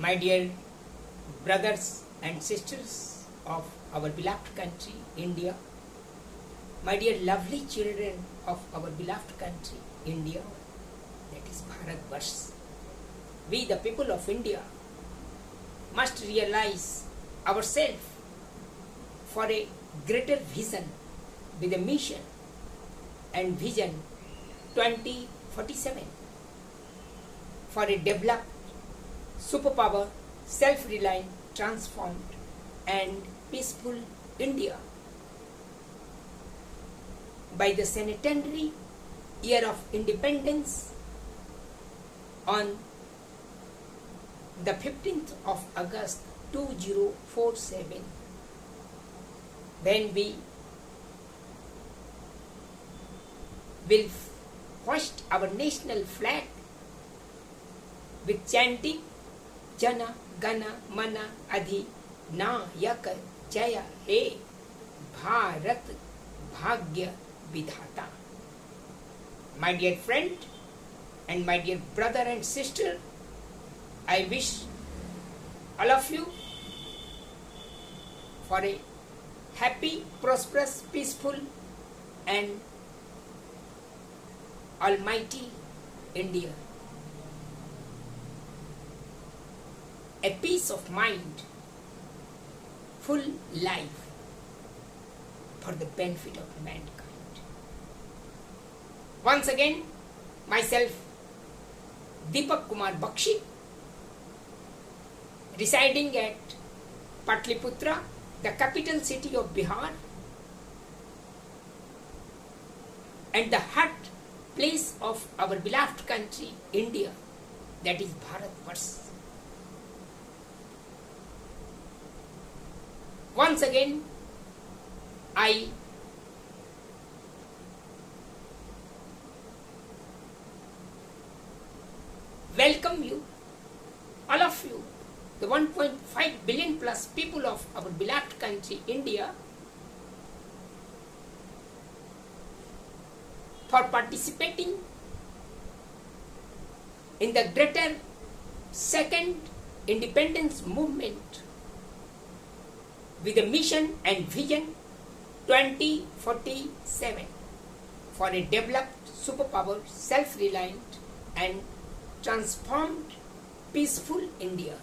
My dear brothers and sisters of our beloved country, India, my dear lovely children of our beloved country, India, that is Bharatvarsh, we the people of India must realize ourselves for a greater vision with a mission and vision 2047 for a developed, superpower, self-reliant, transformed and peaceful India. By the centenary year of independence on the 15th of August 2047, when we will hoist our national flag with chanting Jana Gana Mana Adhi Nayaka Jaya He Bharat Bhagya Vidhata. My dear friend and my dear brother and sister, I wish all of you for a happy, prosperous, peaceful and almighty India. A peace of mind, full life for the benefit of mankind. Once again, myself, Deepak Kumar Bakshi, residing at Patliputra, the capital city of Bihar, and the heart place of our beloved country, India, that is Bharatvarsh. Once again, I welcome you, all of you, the 1.5 billion plus people of our beloved country, India, for participating in the greater second independence movement with a mission and vision 2047 for a developed, superpower, self-reliant and transformed, peaceful India.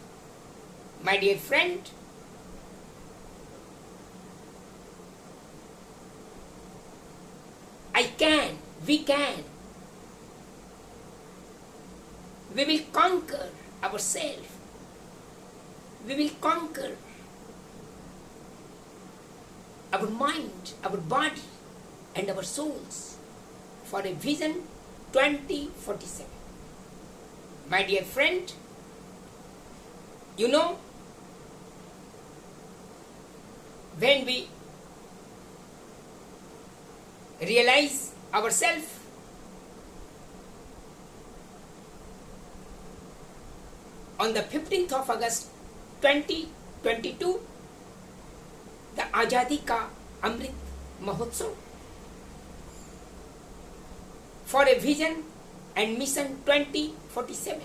My dear friend, we can. We will conquer ourselves. We will conquer our mind, our body and our souls for a vision 2047. My dear friend, you know, when we realize ourselves on the 15th of August 2022, the Azadi Ka Amrit Mahotsav, for a vision and mission 2047.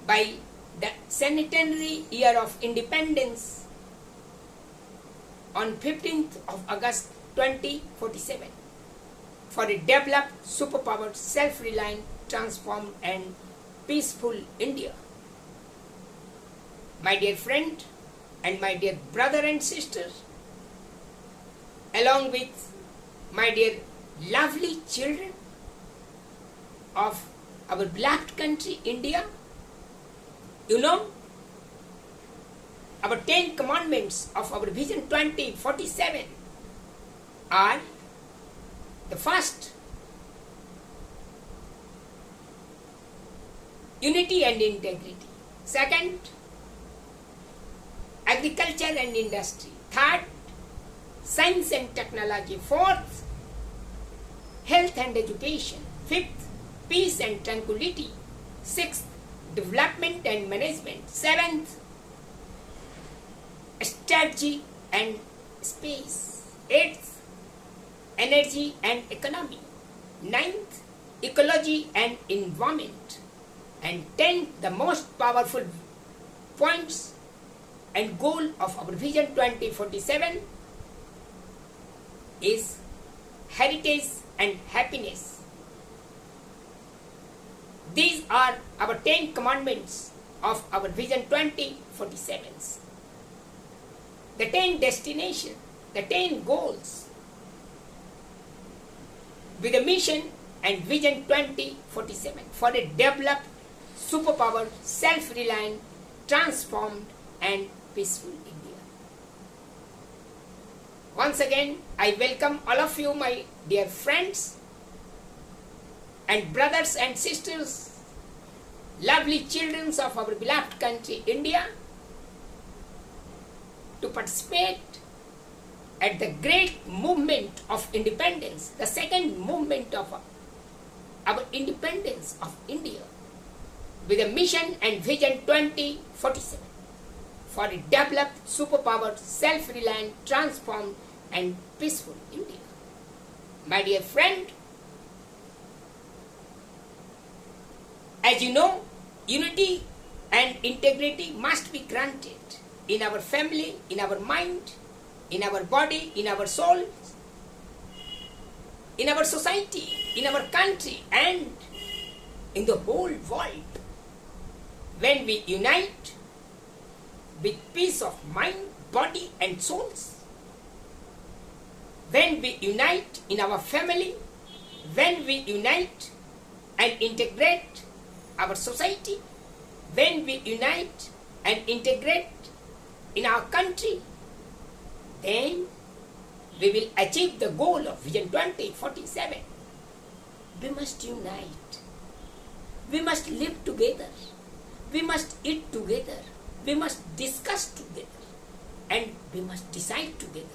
By the centenary year of independence on 15th of August 2047 for a developed, superpowered, self-reliant, transformed and peaceful India. My dear friend and my dear brother and sister, along with my dear lovely children of our beloved country, India, you know, our 10 commandments of our Vision 2047 are: the first, unity and integrity; second, agriculture and industry; third, science and technology; fourth, health and education; fifth, peace and tranquility; sixth, development and management; seventh, strategy and space; eighth, energy and economy; ninth, ecology and environment; and 10 the most powerful points and goal of our Vision 2047 is heritage and happiness. These are our 10 commandments of our Vision 2047. The 10 destinations, the 10 goals with a mission and Vision 2047 for a developed, superpowered, self-reliant, transformed and peaceful India. Once again, I welcome all of you, my dear friends and brothers and sisters, lovely children of our beloved country India, to participate at the great movement of independence, the second movement of our independence of India, with a mission and Vision 2047 for a developed, superpowered, self-reliant, transformed and peaceful India. My dear friend, as you know, unity and integrity must be granted in our family, in our mind, in our body, in our soul, in our society, in our country and in the whole world. When we unite with peace of mind, body and souls, when we unite in our family, when we unite and integrate our society, when we unite and integrate in our country, then we will achieve the goal of Vision 2047. We must unite. We must live together. We must eat together. We must discuss together. And we must decide together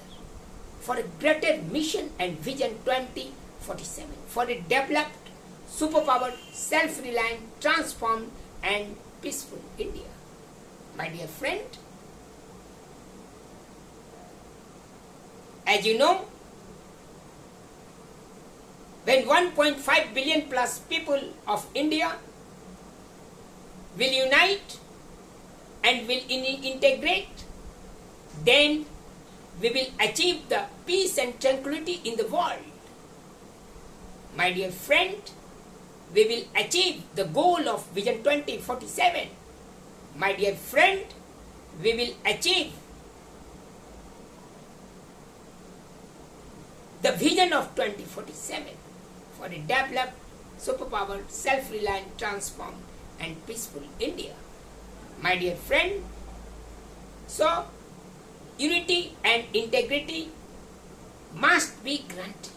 for a greater mission and Vision 2047, for a developed, superpowered, self-reliant, transformed and peaceful India. My dear friend, as you know, when 1.5 billion plus people of India will unite and will integrate, then we will achieve the peace and tranquility in the world. My dear friend, we will achieve the goal of Vision 2047. My dear friend, we will achieve the vision of 2047 for a developed, superpowered, self-reliant, transformed and peaceful India. My dear friend, so unity and integrity must be granted.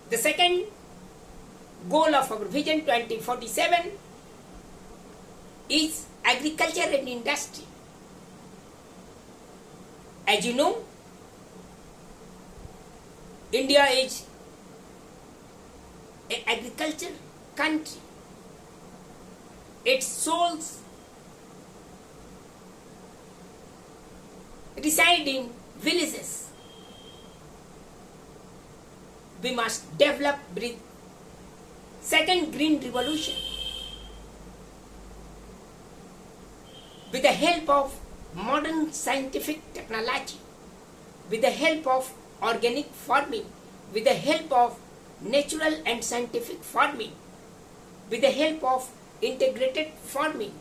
The second goal of our Vision 2047 is agriculture and industry. As you know, India is an agriculture country. Its souls reside in villages. We must develop second green revolution with the help of modern scientific technology, with the help of organic farming, with the help of natural and scientific farming, with the help of integrated farming,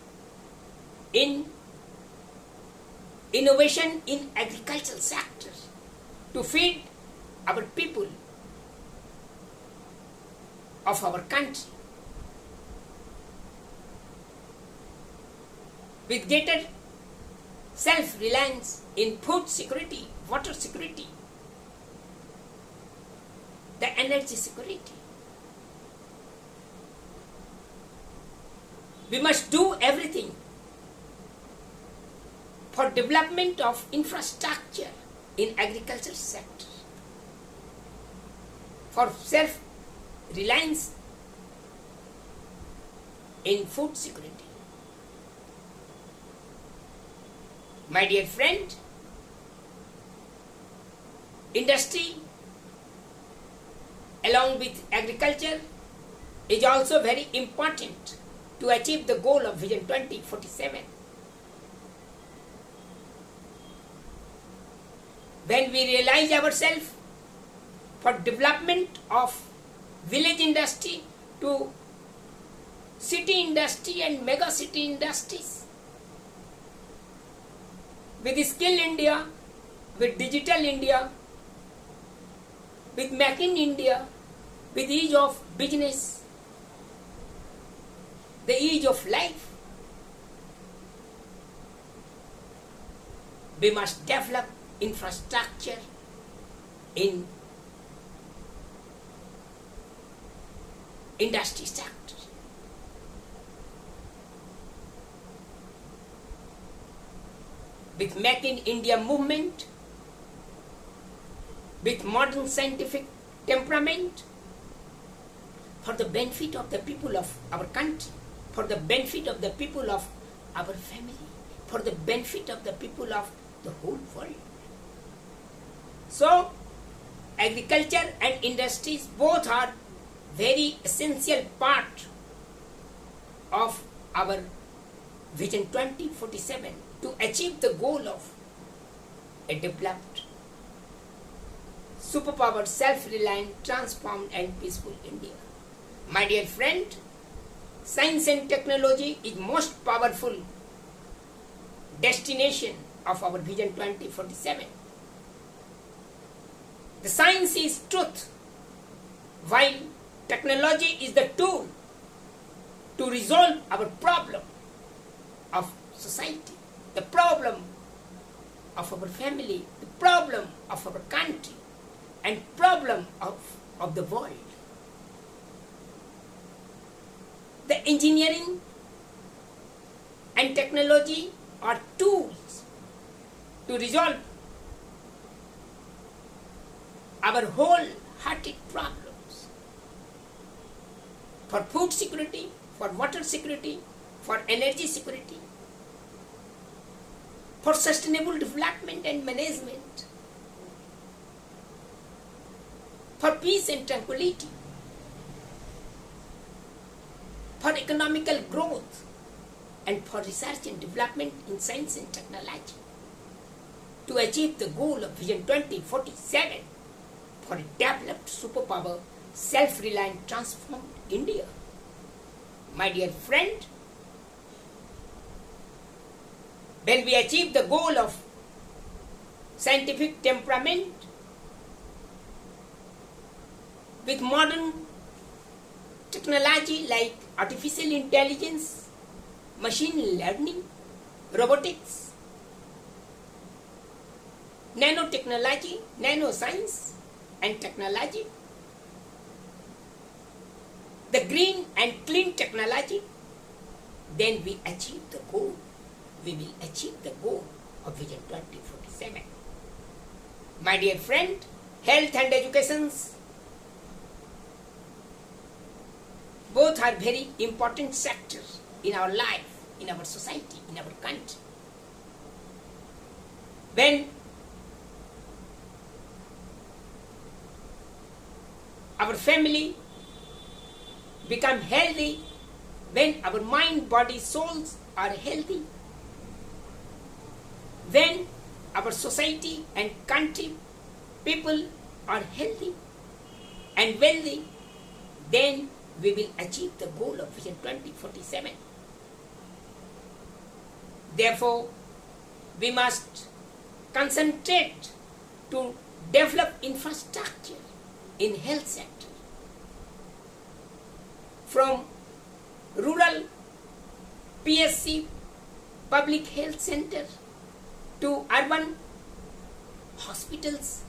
in innovation in agricultural sector to feed our people of our country, with greater self-reliance in food security, water security, the energy security. We must do everything for development of infrastructure in agriculture sector, for self-reliance in food security. My dear friend, along with agriculture, is also very important to achieve the goal of Vision 2047. When we realize ourselves for development of village industry to city industry and mega city industries, with Skill India, with Digital India, with Make in India, with ease of business, the ease of life, we must develop infrastructure in industry sector. With Make in India movement, with modern scientific temperament, for the benefit of the people of our country, for the benefit of the people of our family, for the benefit of the people of the whole world. So, agriculture and industries both are very essential part of our Vision 2047 to achieve the goal of a developed, superpowered, self-reliant, transformed and peaceful India. My dear friend, science and technology is most powerful destination of our Vision 2047. The science is truth, while technology is the tool to resolve our problem of society, the problem of our family, the problem of our country, and problem of the world. The engineering and technology are tools to resolve our whole-hearted problems for food security, for water security, for energy security, for sustainable development and management, for peace and tranquility, for economical growth, and for research and development in science and technology, to achieve the goal of Vision 2047 for a developed, superpower, self-reliant, transformed India. My dear friend, when we achieve the goal of scientific temperament with modern technology like artificial intelligence, machine learning, robotics, nanotechnology, nanoscience and technology, the green and clean technology, then we achieve the goal. We will achieve the goal of Vision 2047. My dear friend, health and education both are very important sectors in our life, in our society, in our country. When our family become healthy, when our mind, body, souls are healthy, when our society and country people are healthy and wealthy, then we will achieve the goal of Vision 2047. Therefore, we must concentrate to develop infrastructure in health sector. From rural PSC, public health center, to urban hospitals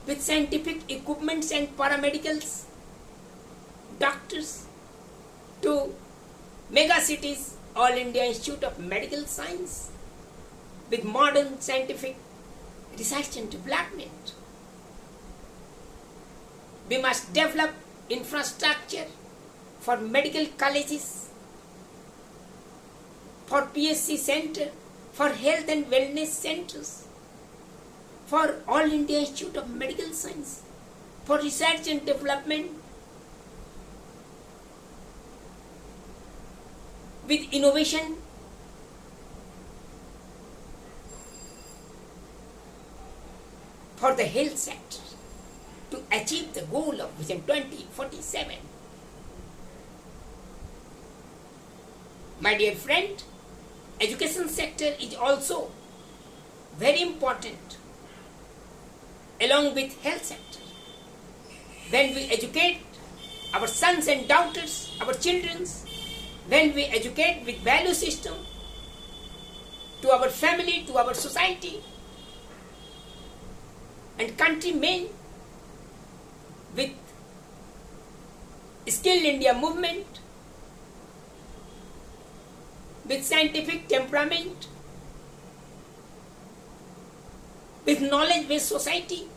with scientific equipments and paramedicals, doctors, to mega cities, All India Institute of Medical Science with modern scientific research and development. We must develop infrastructure for medical colleges, for PSC center, for health and wellness centers, for All India Institute of Medical Science, for research and development with innovation, for the health sector to achieve the goal of Vision 2047. My dear friend, education sector is also very important along with health sector. When we educate our sons and daughters, our children, when we educate with value system to our family, to our society and countrymen with Skill India movement, with scientific temperament, with knowledge-based society,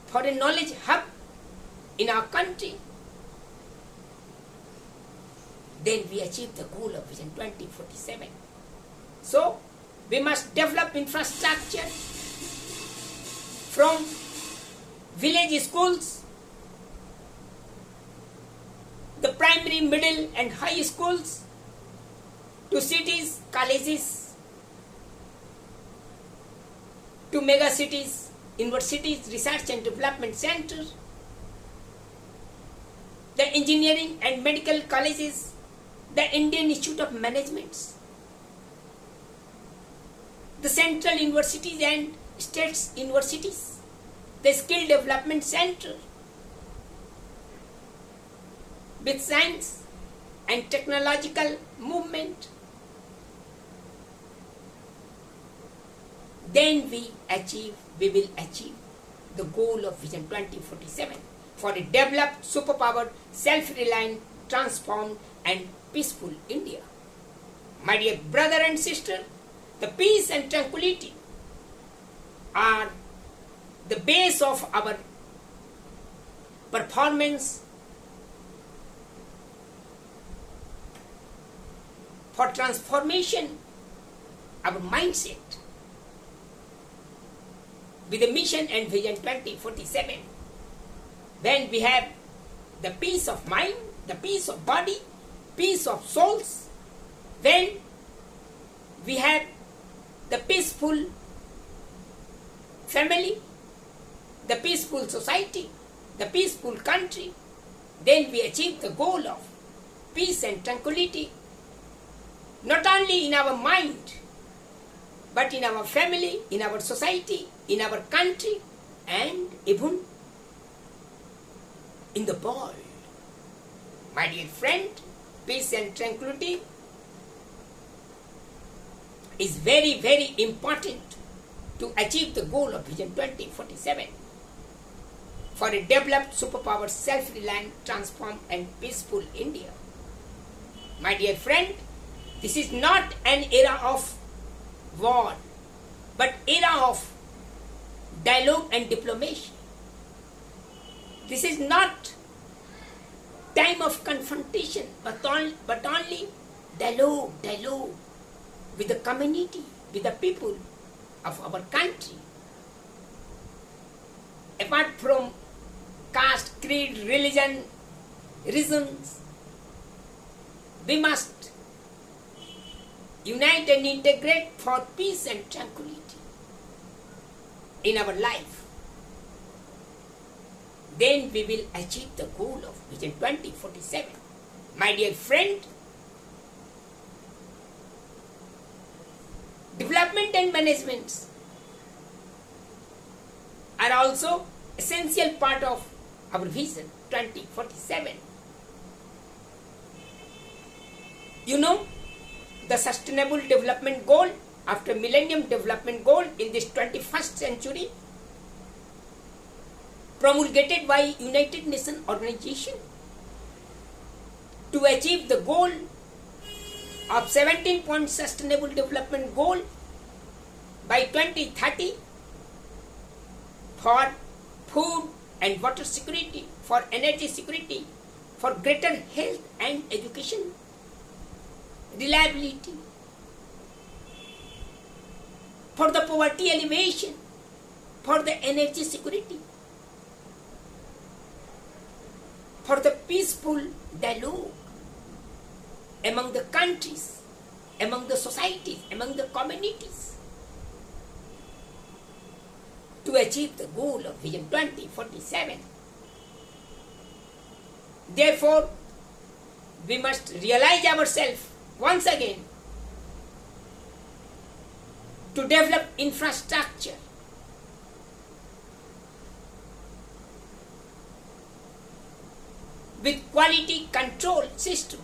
for a knowledge hub in our country, then we achieve the goal of Vision 2047. So, we must develop infrastructure from village schools, the primary, middle and high schools, to cities, colleges, to mega cities, universities, research and development centers, the engineering and medical colleges, the Indian Institute of Management, the central universities and states universities, the skill development center with science and technological movement. Then we will achieve the goal of Vision 2047 for a developed, superpowered, self-reliant, transformed and peaceful India. My dear brother and sister, the peace and tranquility are the base of our performance for transformation, our mindset with a mission and Vision 2047. When we have the peace of mind, the peace of body, peace of souls, when we have the peaceful family, the peaceful society, the peaceful country, then we achieve the goal of peace and tranquility, not only in our mind, but in our family, in our society, in our country, and even in the world. My dear friend, peace and tranquility is very, very important to achieve the goal of Vision 2047 for a developed, superpowered, self-reliant, transformed and peaceful India. My dear friend, this is not an era of war, but era of dialogue and diplomacy. This is not time of confrontation, but only dialogue with the community, with the people of our country. Apart from caste, creed, religion, reasons, we must unite and integrate for peace and tranquility in our life. Then we will achieve the goal of Vision 2047. My dear friend, development and management are also essential part of our Vision 2047. You know, the Sustainable Development Goal after Millennium Development Goal in this 21st century, promulgated by United Nations Organization to achieve the goal of 17-point Sustainable Development Goal by 2030 for food and water security, for energy security, for greater health and education, reliability, for the poverty alleviation, for the energy security, peaceful dialogue among the countries, among the societies, among the communities to achieve the goal of Vision 2047. Therefore, we must realize ourselves once again to develop infrastructure with quality control system,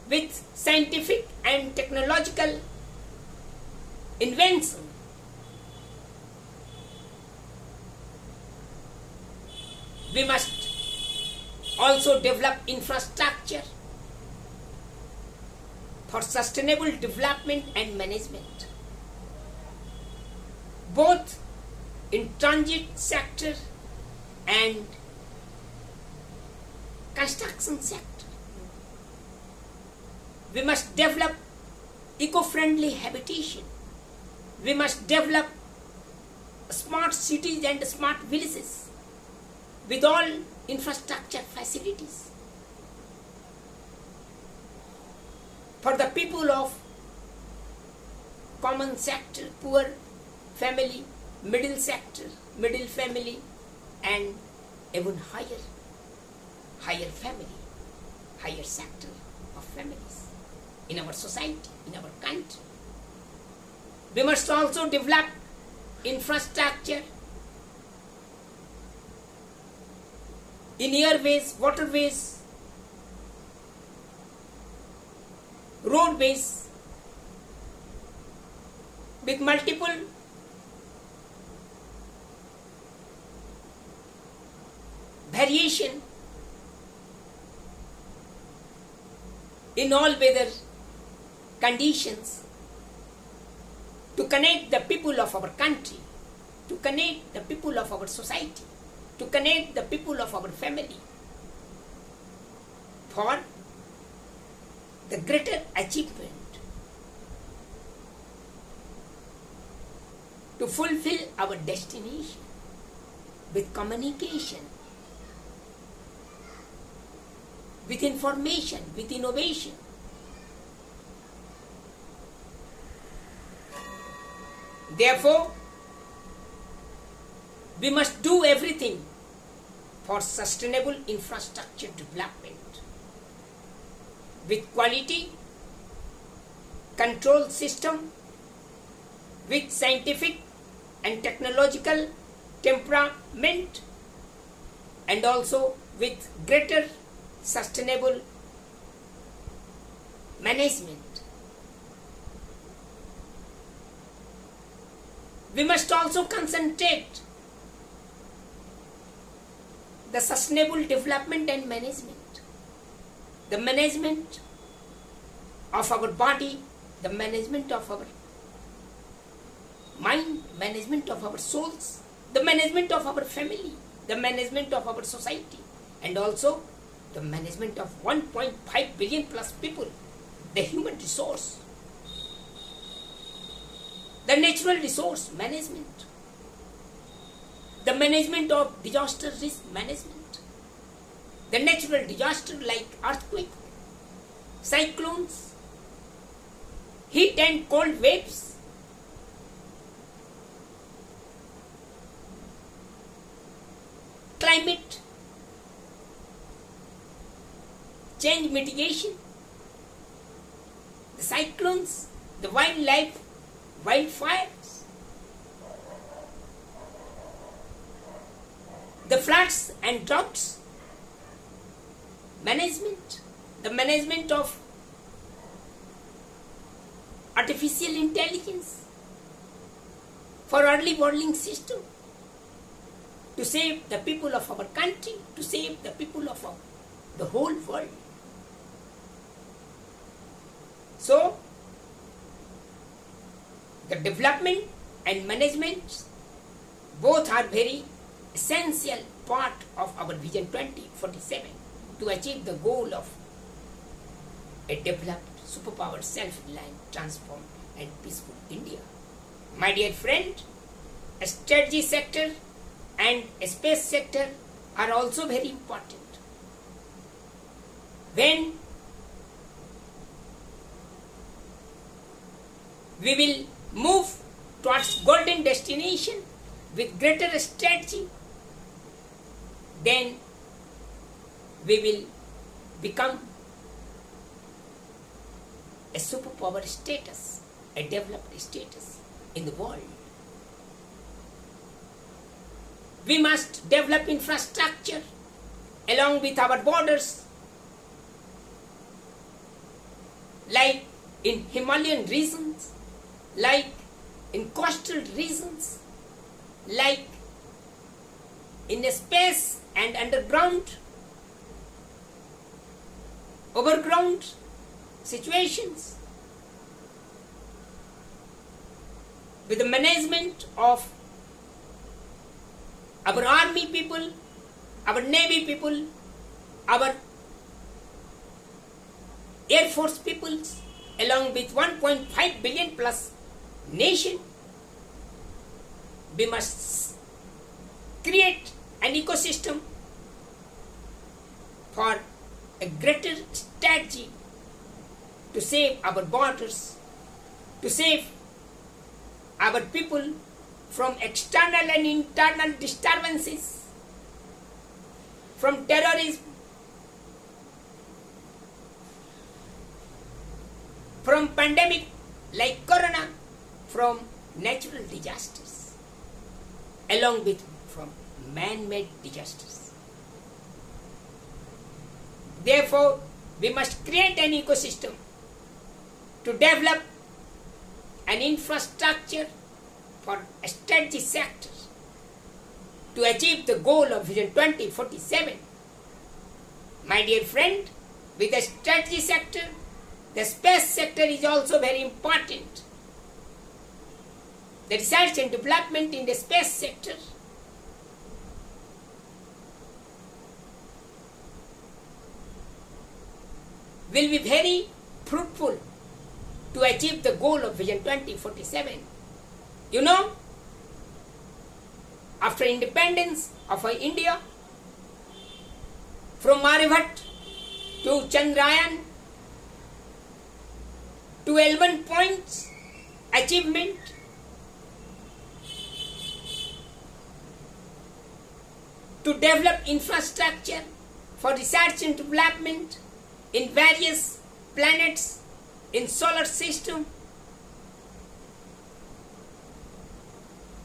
with scientific and technological invention. We must also develop infrastructure for sustainable development and management, both in transit sector and construction sector. We must develop eco-friendly habitation. We must develop smart cities and smart villages with all infrastructure facilities for the people of common sector, poor family, middle sector, middle family, and even higher family, higher sector of families in our society, in our country. We must also develop infrastructure in airways, waterways, roadways with multiple variation in all weather conditions to connect the people of our country, to connect the people of our society, to connect the people of our family for the greater achievement, to fulfill our destination with communication, with information, with innovation. Therefore, we must do everything for sustainable infrastructure development with quality control system, with scientific and technological temperament, and also with greater sustainable management. We must also concentrate the sustainable development and management, the management of our body, the management of our mind, management of our souls, the management of our family, the management of our society, and also the management of 1.5 billion plus people, the human resource, the natural resource management, the management of disaster risk management, the natural disaster like earthquake, cyclones, heat and cold waves, climate change mitigation, the cyclones, the wildlife, wildfires, the floods and droughts management, the management of artificial intelligence for early warning system to save the people of our country, to save the people of the whole world. So, the development and management both are very essential part of our Vision 2047 to achieve the goal of a developed, superpowered, self-reliant, transformed and peaceful India. My dear friend, a strategy sector and a space sector are also very important. when we will move towards golden destination with greater strategy, then we will become a superpower status, a developed status in the world. We must develop infrastructure along with our borders, like in Himalayan regions, like in coastal regions, like in the space and underground, overground situations, with the management of our army people, our navy people, our air force peoples, along with 1.5 billion plus nation. We must create an ecosystem for a greater strategy to save our borders, to save our people from external and internal disturbances, from terrorism, from pandemic like corona, from natural disasters, along with from man-made disasters. Therefore, we must create an ecosystem to develop an infrastructure for a strategy sector to achieve the goal of Vision 2047. My dear friend, with the strategy sector, the space sector is also very important. The research and development in the space sector will be very fruitful to achieve the goal of Vision 2047. You know, after independence of India, from Aryabhat to Chandrayaan to 11 points achievement, to develop infrastructure for research and development in various planets in solar system.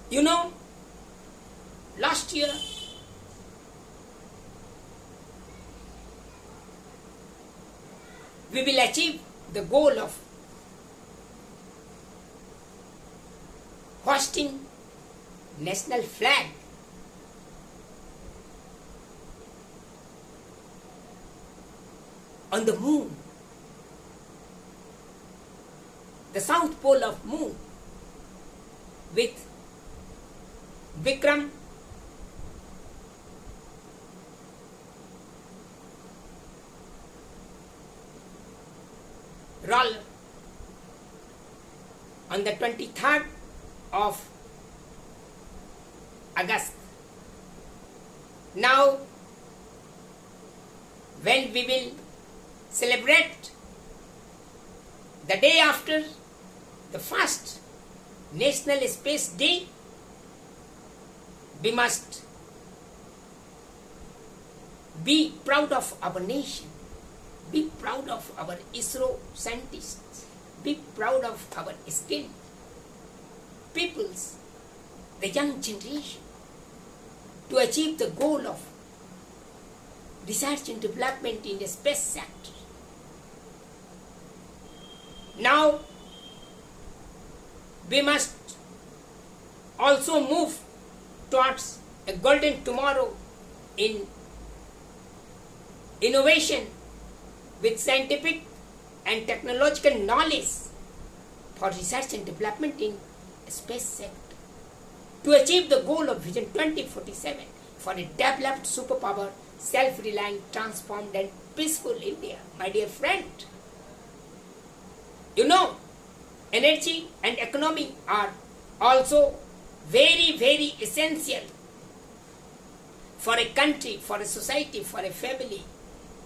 You know, last year we will achieve the goal of hoisting national flag on the moon, the south pole of moon, with Vikram roller on the 23rd of August. Now, when we will celebrate the day after the first National Space Day, we must be proud of our nation, be proud of our ISRO scientists, be proud of our skilled peoples, the young generation, to achieve the goal of research and development in the space sector. Now, we must also move towards a golden tomorrow in innovation with scientific and technological knowledge for research and development in space sector to achieve the goal of Vision 2047 for a developed superpower, self-reliant, transformed and peaceful India. My dear friend, you know, energy and economy are also very, very essential for a country, for a society, for a family,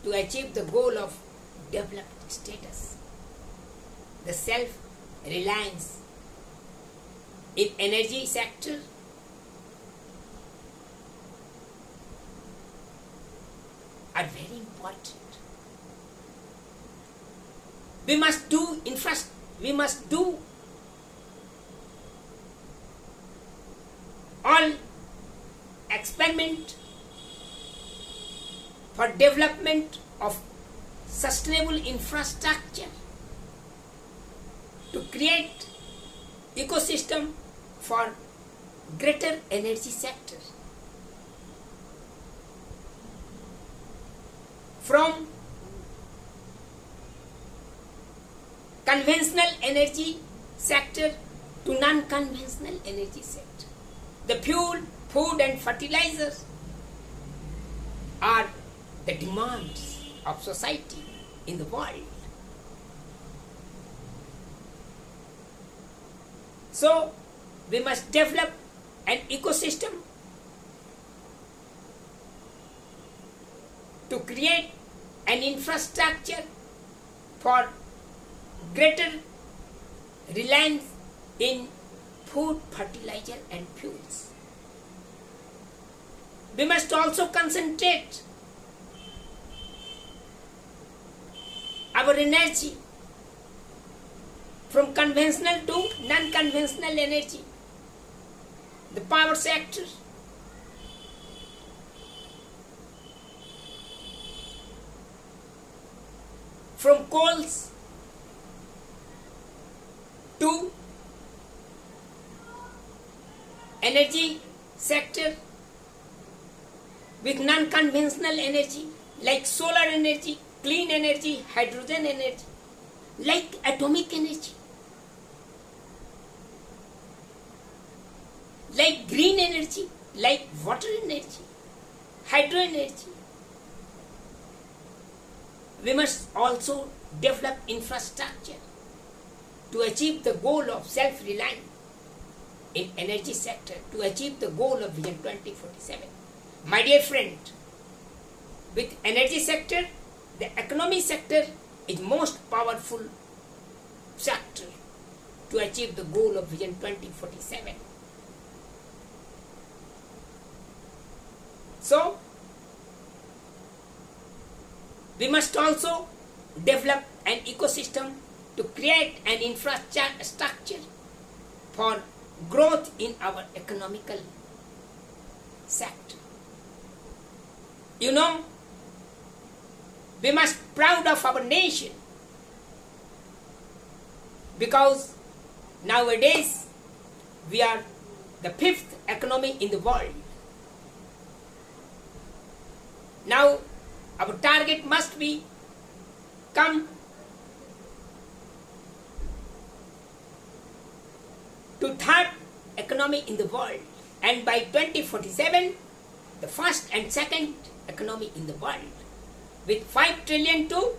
to achieve the goal of developed status. The self-reliance in energy sector are very important. We must do all experiment for development of sustainable infrastructure to create ecosystem for greater energy sector. From conventional energy sector to non-conventional energy sector. The fuel, food and fertilizers are the demands of society in the world. So, we must develop an ecosystem to create an infrastructure for greater reliance in food, fertilizer and fuels. We must also concentrate our energy from conventional to non-conventional energy. The power sector, from coals to energy sector with non-conventional energy like solar energy, clean energy, hydrogen energy, like atomic energy, like green energy, like water energy, hydro energy. We must also develop infrastructure to achieve the goal of self-reliance in energy sector, to achieve the goal of Vision 2047. My dear friend, with energy sector, the economy sector is most powerful sector to achieve the goal of Vision 2047. So, we must also develop an ecosystem to create an infrastructure for growth in our economical sector. You know, we must be proud of our nation because nowadays we are the 5th economy in the world. Now our target must be come to 3rd economy in the world, and by 2047 the 1st and 2nd economy in the world with 5 trillion to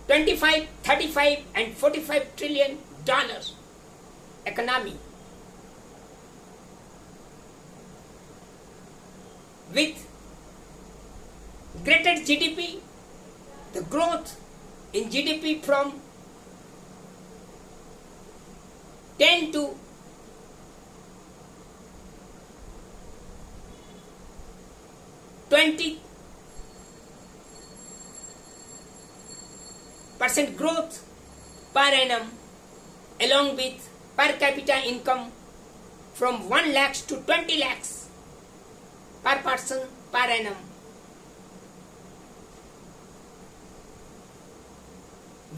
25, 35 and 45 trillion dollars economy, with greater GDP, the growth in GDP from 10 to 20% growth per annum, along with per capita income from 1 lakhs to 20 lakhs per person per annum,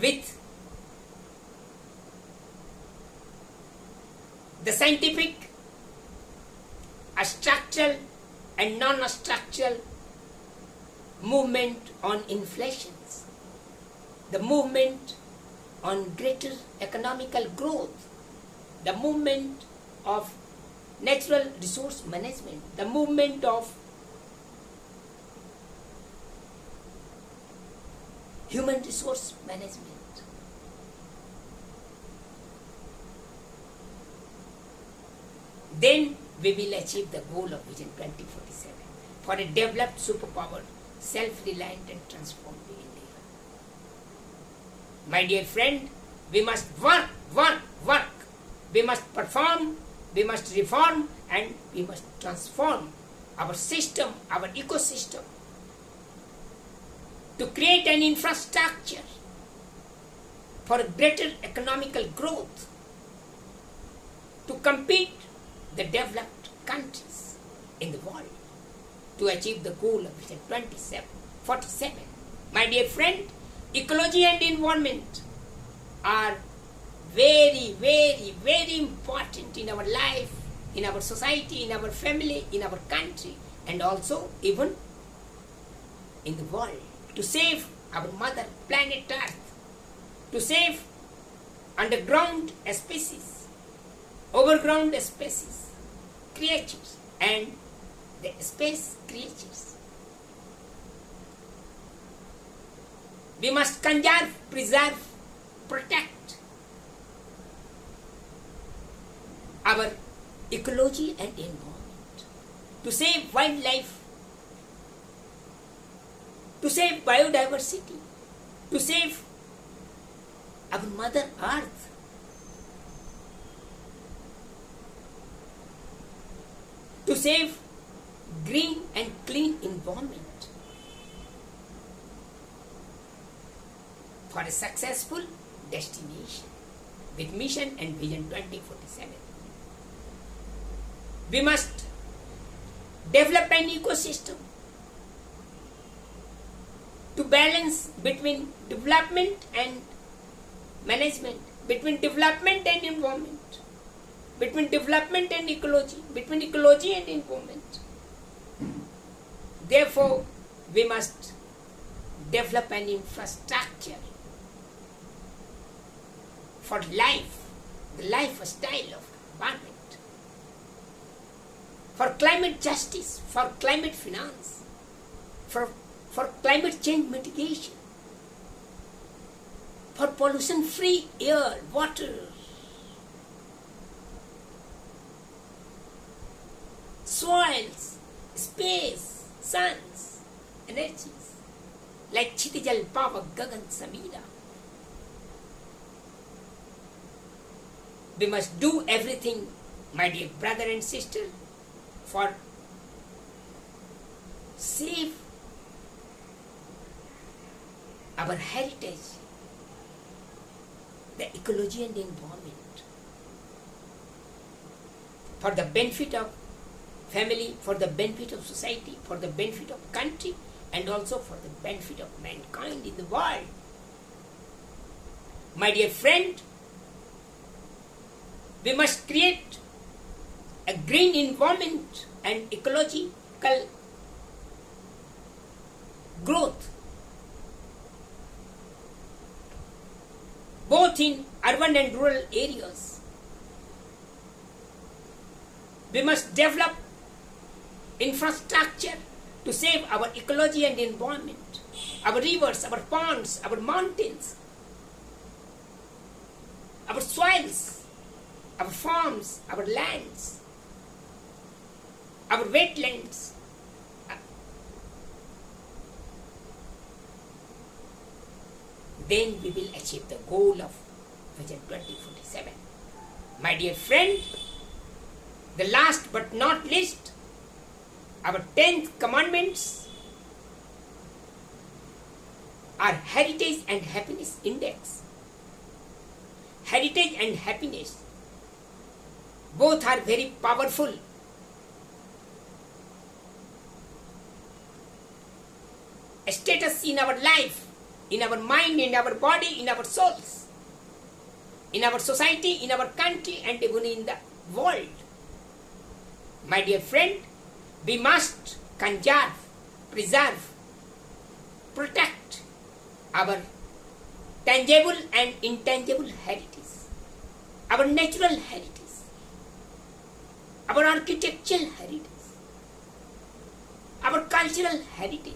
with the scientific, structural and non-structural movement on inflations, the movement on greater economical growth, the movement of natural resource management, the movement of human resource management. Then we will achieve the goal of Vision 2047. for a developed, superpowered, self-reliant and transformed India. My dear friend, we must work. We must perform, we must reform, and we must transform our system, our ecosystem, to create an infrastructure for greater economical growth, to compete the developed countries in the world, to achieve the goal of Vision 2047. My dear friend, ecology and environment are very, very, very important in our life, in our society, in our family, in our country, and also even in the world. To save our mother planet Earth, to save underground species, overground species, creatures, and the space creatures. We must conserve, preserve, protect our ecology and environment, to save wildlife, to save biodiversity, to save our Mother Earth. To save green and clean environment. For a successful destination with mission and vision 2047. We must develop an ecosystem to balance between development and management, between development and environment, between development and ecology, between ecology and environment. Therefore, we must develop an infrastructure for life, the lifestyle of environment, for climate justice, for climate finance, for climate change mitigation, for pollution-free air, water, soils, space, suns, energies, like Chitijal Pava Gagan Samira. We must do everything, my dear brother and sister, for save our heritage, the ecology and environment, for the benefit of family, for the benefit of society, for the benefit of country, and also for the benefit of mankind in the world. My dear friend, we must create a green environment and ecological growth, both in urban and rural areas. We must develop infrastructure to save our ecology and environment, our rivers, our ponds, our mountains, our soils, our farms, our lands, our wetlands. Then we will achieve the goal of Vision 2047. My dear friend, the last but not least, our 10th commandments are Heritage and Happiness Index. Heritage and happiness, both are very powerful. A status in our life, in our mind, in our body, in our souls, in our society, in our country, and even in the world. My dear friend, we must conserve, preserve, protect our tangible and intangible heritage, our natural heritage, our architectural heritage, our cultural heritage,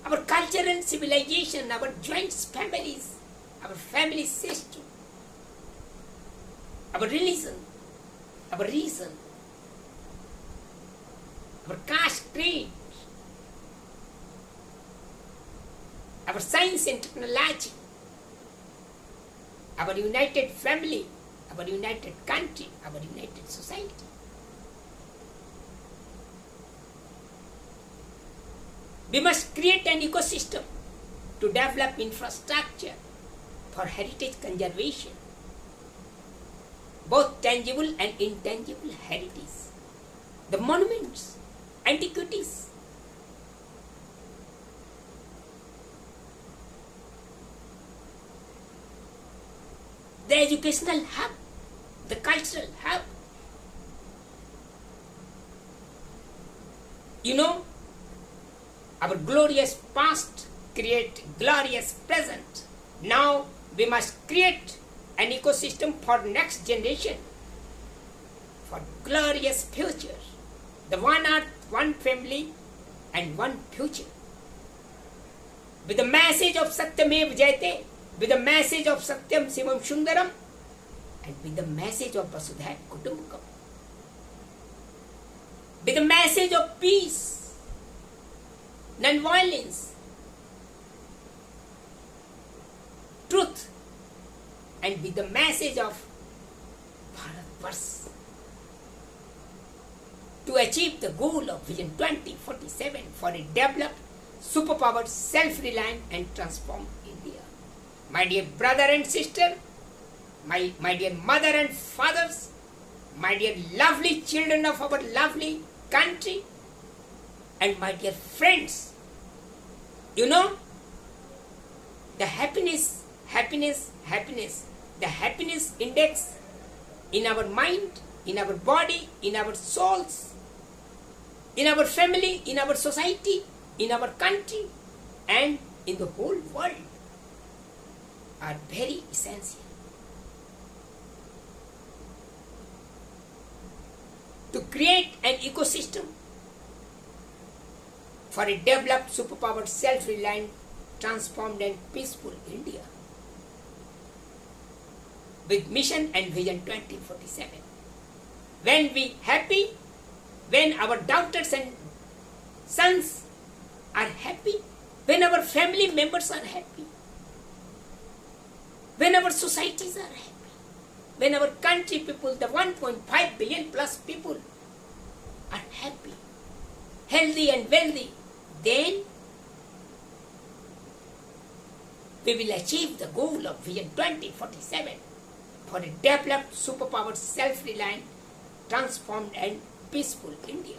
our culture and civilization, our joint families, our family system, our religion, our reason, our caste create our science and technology, our united family, our united country, our united society. We must create an ecosystem to develop infrastructure for heritage conservation, both tangible and intangible heritage, the monuments, antiquities, the educational hub, the cultural hub. You know, our glorious past create glorious present. Now we must create an ecosystem for next generation, for glorious future. The one earth, one family, and one future. With the message of Satyamev Jayate, with the message of Satyam Shivam Sundaram, and with the message of Vasudhaiva Kutumbakam, with the message of peace, non-violence, truth, and with the message of Bharatvarsh, to achieve the goal of Vision 2047 for a developed, superpowered, self-reliant and transformed India. My dear brother and sister, my dear mother and fathers, my dear lovely children of our lovely country, and my dear friends, you know, the happiness, the happiness index in our mind, in our body, in our souls, in our family, in our society, in our country, and in the whole world are very essential. To create an ecosystem for a developed, superpowered, self-reliant, transformed and peaceful India with mission and vision 2047. When we happy, when our daughters and sons are happy, when our family members are happy, when our societies are happy, when our country people, the 1.5 billion plus people are happy, healthy and wealthy, then we will achieve the goal of Vision 2047 for a developed, superpowered, self-reliant, transformed and peaceful India.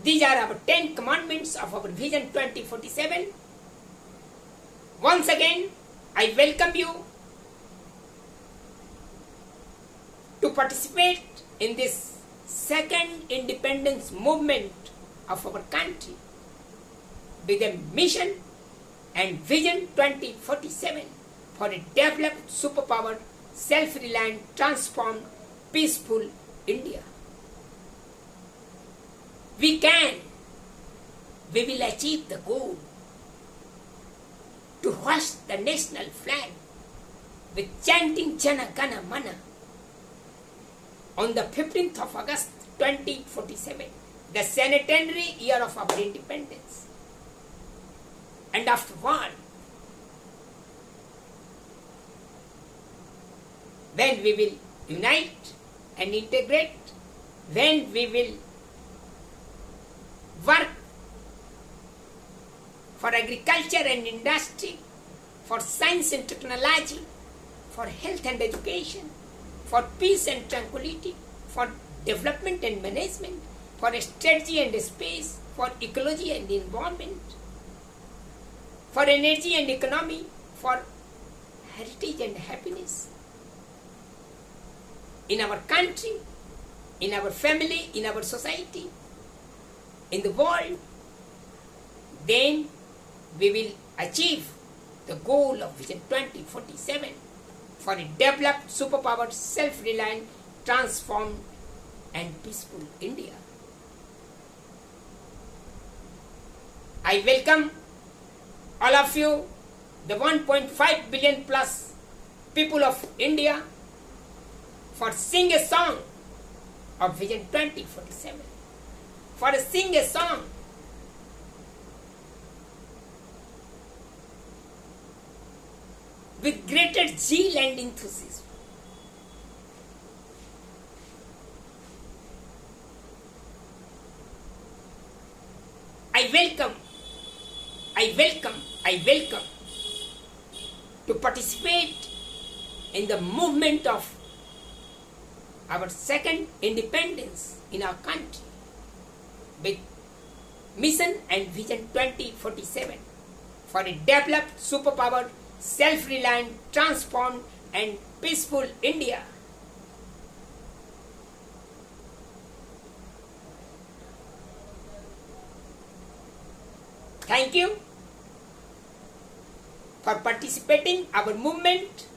These are our 10 commandments of our Vision 2047. Once again, I welcome you to participate in this second independence movement of our country with a mission and Vision 2047 for a developed, superpowered, self-reliant, transformed, peaceful India. We will achieve the goal to hoist the national flag with chanting Jana Gana Mana on the 15th of August 2047, the centenary year of our independence. And afterward, when we will unite and integrate, when we will work for agriculture and industry, for science and technology, for health and education, for peace and tranquility, for development and management, for strategy and space, for ecology and environment, for energy and economy, for heritage and happiness. In our country, in our family, in our society, in the world, then we will achieve the goal of Vision 2047 for a developed, superpowered, self-reliant, transformed and peaceful India. I welcome all of you, the 1.5 billion plus people of India, for sing a song of Vision 2047. For sing a song with greater zeal and enthusiasm. I welcome to participate in the movement of our second independence in our country with mission and vision 2047 for a developed, superpowered, self-reliant, transformed and peaceful India. Thank you for participating our movement.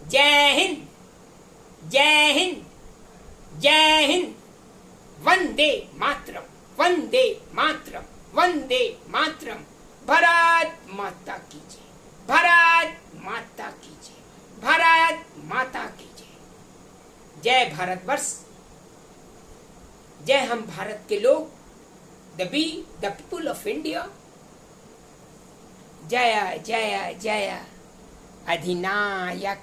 Jai Hind, Jai Hind, Jai Hind. Vande Matram, Vande Matram, Vande Matram. Bharat Mata ki jai, Bharat Mata ki jai, Bharat Mata की जय. जय भारतवर्ष, जय हम भारत के लोग, the people of India. Jaya Jaya Jaya Adhinayak